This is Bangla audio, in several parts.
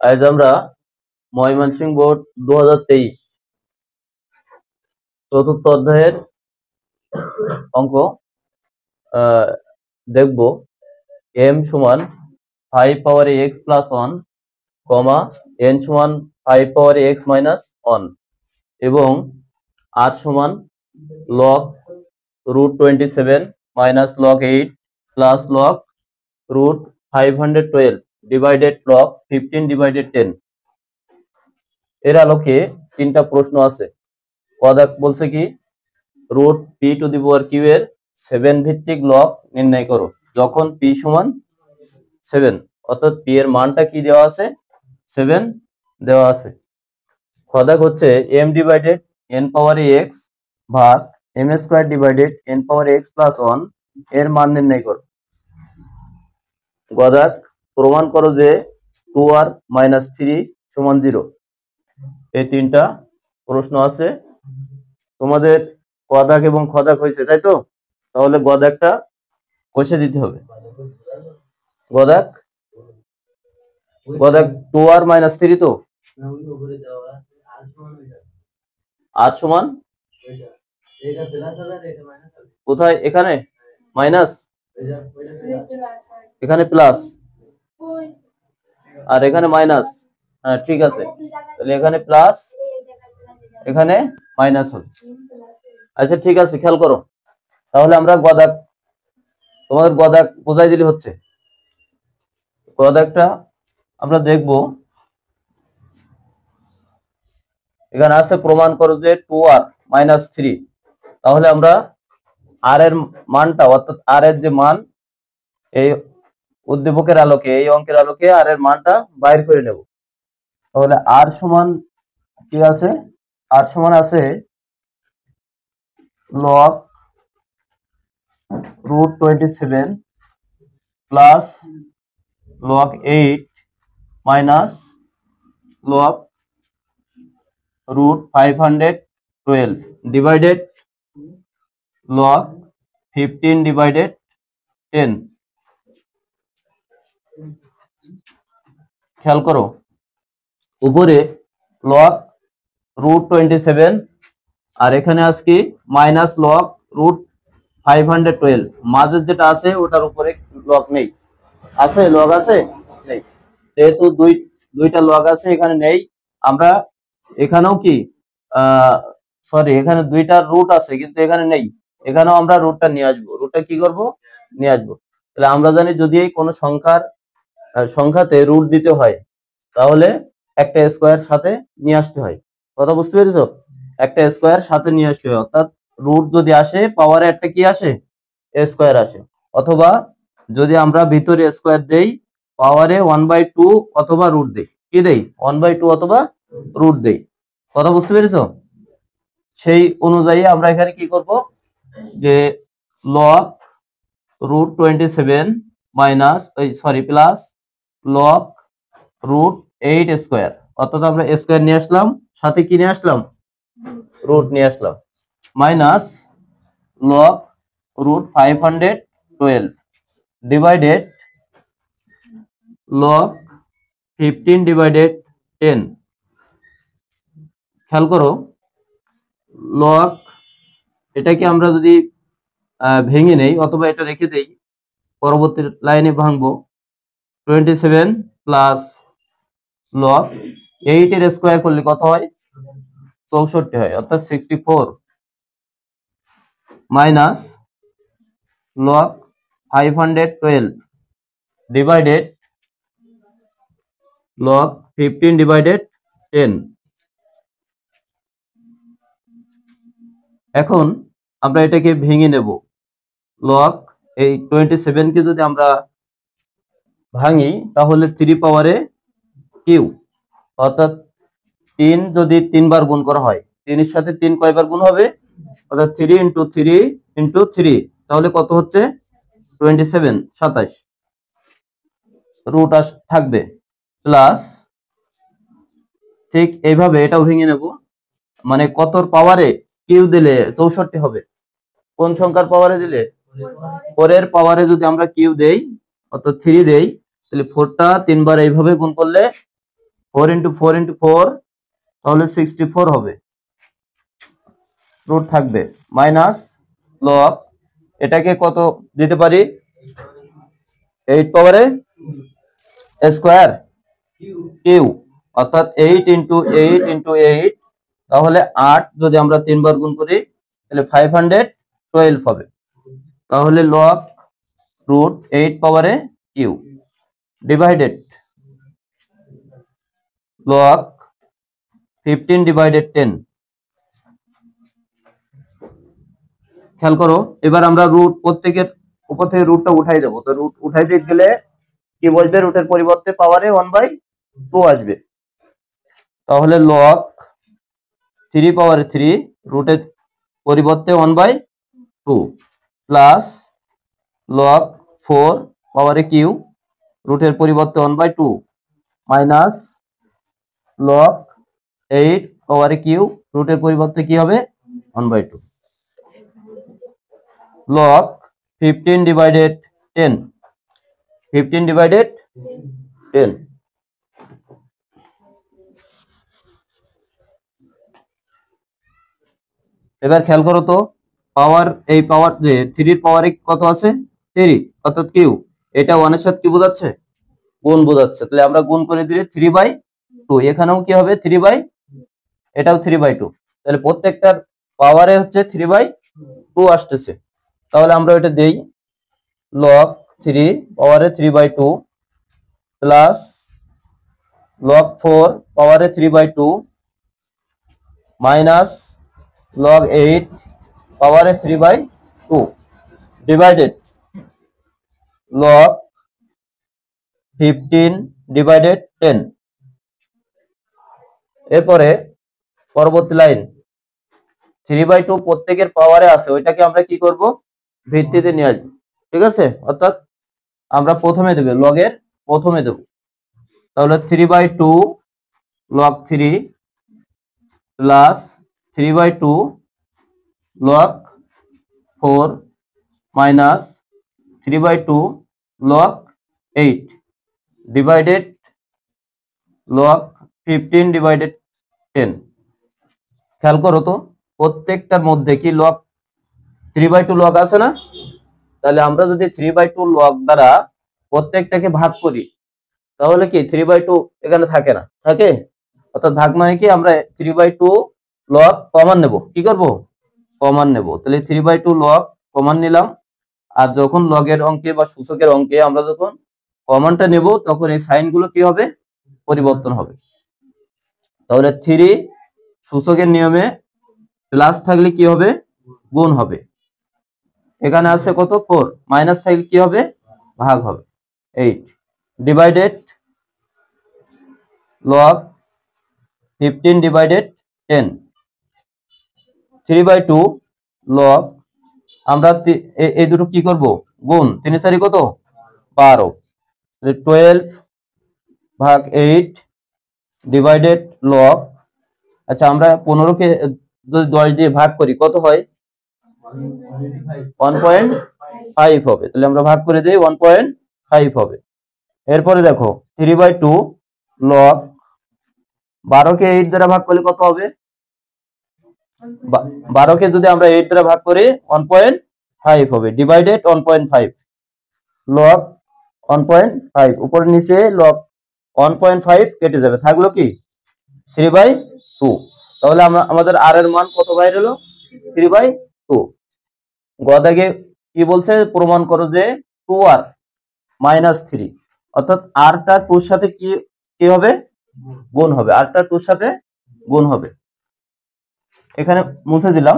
আজ আমরা ময়মনসিংহ বোর্ড 2023 চতুর্থ অধ্যায়ের অঙ্ক দেখব। m সমান 5 পাওয়ার x প্লাস 1, n সমান 5 পাওয়ার x মাইনাস 1 এবং r সমান log root 27 minus log 8 plus log root 512 divided log 15 divided 10 এর আলোকে তিনটা প্রশ্ন আছে। পদাক বলছে কি root p to the power q এর 7 ভিত্তিক লগ নির্ণয় করো যখন পি সমান 7, অর্থাৎ পি এর মানটা কি দেওয়া আছে, 7 দেওয়া আছে। পদাক হচ্ছে m ডিভাইডেড n পাওয়ার x ভাগ m স্কয়ার ডিভাইডেড n পাওয়ার x প্লাস 1 এর মান নির্ণয় করো। গদাক প্রমাণ করো যে 2r মাইনাস 3 সমান 0। এই তিনটা প্রশ্ন আছে তোমাদের। গদাক এবং খদাক হয়েছে, তাই তো? তাহলে গদাকটা কষে দিতে হবে। গদাক 2r মাইনাস 3 তো r সমান কোথায়? এখানে মাইনাস, এখানে প্লাস আর এখানে মাইনাস। হ্যাঁ ঠিক আছে, তাহলে এখানে প্লাস এখানে মাইনাস হবে। আচ্ছা ঠিক আছে, খেয়াল করো। তাহলে আমরা গদাক, তোমাদের গদাক বোঝাই দিলে হচ্ছে। গদাকটা আমরা দেখব। এখানে আছে প্রমাণ করো যে 2r মাইনাস 3। তাহলে আমরা r এর মানটা, অর্থাৎ r এর যে মান, এই উদ্দীপকের আলোকে, এই অঙ্কের আলোকে r এর মানটা বাইর করে নেব। তাহলে r সমান কি আছে? r সমান আছে log root 27 plus log 8 minus log root 512 divided log 15 divided 10। খেয়াল করো, উপরে log root 27 আর এখানে আজকে মাইনাস log root 512, মাঝের যেটা আছে ওটার উপরে লগ নেই। আছে লগ আছে? নেই। যেহেতু দুইটা লগ আছে, এখানে নেই। আমরা এখানেও কি সরি, এখানে দুইটা রুট আছে কিন্তু এখানে নেই। এখানেও আমরা রুটটা নিয়ে আসবো। রুটটা কি করব? নিয়ে আসবো। তাহলে আমরা জানি যদি কোনো সংখ্যাতে রুট দিতে হয় তাহলে একটা স্কোয়ার সাথে নিয়ে আসতে হয়। কথা বুঝতে পেরেছো? একটা স্কোয়ার সাথে নিয়ে আসতে হয়, অর্থাৎ রুট যদি আসে পাওয়ারে একটা কি আসে, স্কোয়ার আসে। অথবা যদি আমরা ভিতরে স্কোয়ার দেই, পাওয়ারে 1/2 অথবা রুট দেই। কি দেই? 1/2 অথবা রুট দেই। কথা বুঝতে পেরেছো? সেই অনুযায়ী আমরা এখানে কি করব, যে log root 27 minus plus log root 8 square, অর্থাৎ আমরা স্কোয়ার নিয়ে আসলাম, সাথে কি নিয়ে আসলাম? রুট নিয়ে আসলাম, minus log root 512 divided log 15 divided 10। খেয়াল করো, log এটাকে আমরা যদি ভেঙে নেই অথবা এটা রেখে দেই, পরবর্তী লাইনে ভাঙবো। 27 প্লাস log 8 এর স্কোয়ার করলে কত হয়? 64 হয়, অর্থাৎ 64 minus log 512 divided log 15 divided 10। এখন আমরা এটাকে ভেঙে নেব। log এই 27 কে যদি আমরা ভাঙি তাহলে 3 পাওয়ারে কিউ, অর্থাৎ 3 যদি 3 বার গুণ করা হয়, 3 এর সাথে 3 কয়বার গুণ হবে? অর্থাৎ 3 ইন্টু 3 ইন্টু 3, তাহলে কত হচ্ছে? 27, 27। রুট থাকবে প্লাস, ঠিক এইভাবে এটাও ভেঙে নেব। মানে কতর পাওয়ারে কিউ দিলে 64 হবে? কোন সংখ্যার পাওয়ারে দিলে? 4 এর পাওয়ারে যদি আমরা কিউ দেই, অর্থাৎ 3 দেই, তাহলে 4টা 3 বার এইভাবে গুণ করলে 4 ইন্টু 4 ইন্টু 4, তাহলে 64 হবে, রুট থাকবে, মাইনাস লগ, এটাকে কত দিতে পারি, 8 পাওয়ারে স্কোয়ার কিউ, অর্থাৎ 8 ইন্টু 8 ইন্টু 8, তাহলে 8 যদি আমরা 3 বার গুণ করি তাহলে 512 হবে। তাহলে লগ রুট 8 পাওয়ারে কিউ ডিভাইডেড লগ 15 ডিভাইডেড 10। খেয়াল করো, এবার আমরা রুট প্রত্যেকের উপর থেকে রুটটা উঠাই দেবো। তো রুট উঠাইতে গেলে কি বলবে, রুটের পরিবর্তে পাওয়ারে 1/2 আসবে। তাহলে লগ 3 পাওয়ারে 3 রুটের পরিবর্তে 1/2 প্লাস লগ 4 পাওয়ারে কিউ রুটের পরিবর্তে 1/2 মাইনাস লগ 8 পাওয়ারে কিউ রুটের পরিবর্তে কি হবে 1/2 লগ 15 ডিভাইডেড 10, 15 ডিভাইডেড 10। এবার খেয়াল করো তো, পাওয়ার এই পাওয়ার যে 3 এর পাওয়ারে কত আছে 3, অর্থাৎ কিউ, এটা 1 এর সাথে কি বোঝাচ্ছে, গুণ বোঝাচ্ছে। তাহলে আমরা গুণ করে দিলে 3/2, এখানেও কি হবে 3/, এটাও 3/2, তাহলে প্রত্যেকটার পাওয়ারে হচ্ছে 3/2 আসতেছে। তাহলে আমরা এটা দেই, লগ 3 পাওয়ারে 3/2 প্লাস লগ 4 পাওয়ারে 3/2 মাইনাস লগ 8 পাওয়ারে 3/2 ডিভাইডেড লগ 15 ডিভাইডেড 10। এরপরে পরবর্তী লাইন 3/2 প্রত্যেকের পাওয়ারে আছে, ওইটাকে আমরা কি করব, ভিত্তিতে নিয়ে আসবো, ঠিক আছে। অর্থাৎ আমরা প্রথমে দেব, লগের প্রথমে দেব, তাহলে 3/2 log 3 plus 3/2 log 4 minus 3/2 log 8 divided log 15 divided 10। খেয়াল করো তো, প্রত্যেকটার মধ্যে কি লগ 3/2 লগ আছে না, তাহলে আমরা যদি 3/2 লগ দ্বারা প্রত্যেকটাকে ভাগ করি তাহলে কি 3/2 এখানে থাকে না, থাকে, অর্থাৎ ভাগ মানে কি আমরা 3/2 লগ কমন নেব, কি করব, কমন নেব। তাহলে 3/2 লগ কমন নিলাম, আর যখন লগের অঙ্কে বা সূচকের অঙ্কে আমরা যখন কমনটা নেব তখন এই সাইন গুলো কি হবে, পরিবর্তন হবে। তাহলে 3 সূচকের নিয়মে প্লাস থাকলে কি হবে, গুণ হবে, এখানে আছে কত 4, মাইনাস থাকলে কি হবে, ভাগ হবে 8 ডিভাইডেড লগ 15 ডিভাইডেড 10। 3/2 লগ, আমরা এই দুটো কি করব, গুণ, 3 4 কত 12, 12 ভাগ 8 ডিভাইডেড লগ, আচ্ছা আমরা 15 কে যদি 10 দিয়ে ভাগ করি কত হয়, 1.5 হবে, তাহলে আমরা ভাগ করে দিই 1.5 হবে। এরপরে দেখো 3/2 লগ 12 কে 8 দ্বারা ভাগ করলে কত হবে, 12 কে যদি আমরা 8 দ্বারা ভাগ করি 1.5 হবে, ডিভাইডেড 1.5 লগ 1.5, উপরে নিচে লগ 1.5 কেটে যাবে, থাকলো কি 3/2। তাহলে আমরা আমাদের আর এর মান কত বাইরে এলো, 3/2। গদাগে কি বলছে, প্রমাণ করো যে 2r মাইনাস 3, অর্থাৎ আরটা 2 এর সাথে কি কি হবে, গুণ হবে, আরটা 2 এর সাথে গুণ হবে। এখানে মুছে দিলাম।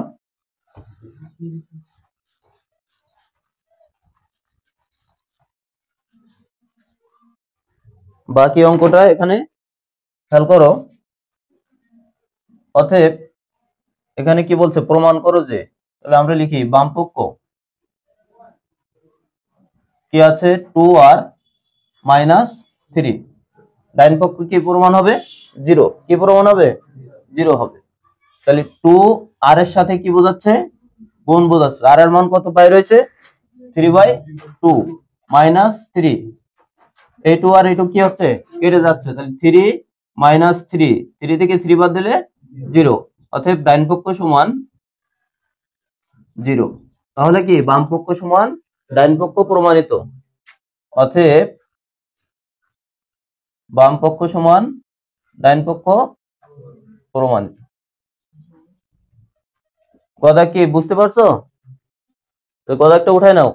বাকি অঙ্কটা এখানে খেয়াল করো, অতএব এখানে কি বলছে, প্রমাণ করো যে, তাহলে আমরা লিখি বাম পক্ষ কি আছে 2r মাইনাস 3, ডাইন পক্ষ কি প্রমাণ হবে 0, কি প্রমাণ হবে 0 হবে। তাহলে 2r এর সাথে কি বোঝাচ্ছে, গুণ বোঝাচ্ছে, আর এর মান কত পাই রয়েছে 3/2 মাইনাস 3, এই 2 আর এই 2 কি হচ্ছে, কেটে যাচ্ছে, তাহলে 3 মাইনাস 3, 3 থেকে 3 বাদ দিলে 0, অতএব ডান পক্ষ সমান 0। তাহলে কি বাম পক্ষ সমান ডান পক্ষ প্রমাণিত, অতএব বাম পক্ষ সমান ডান পক্ষ প্রমাণিত। কথা কি বুঝতে পারছো? তো কথা একটা উঠায় নাও।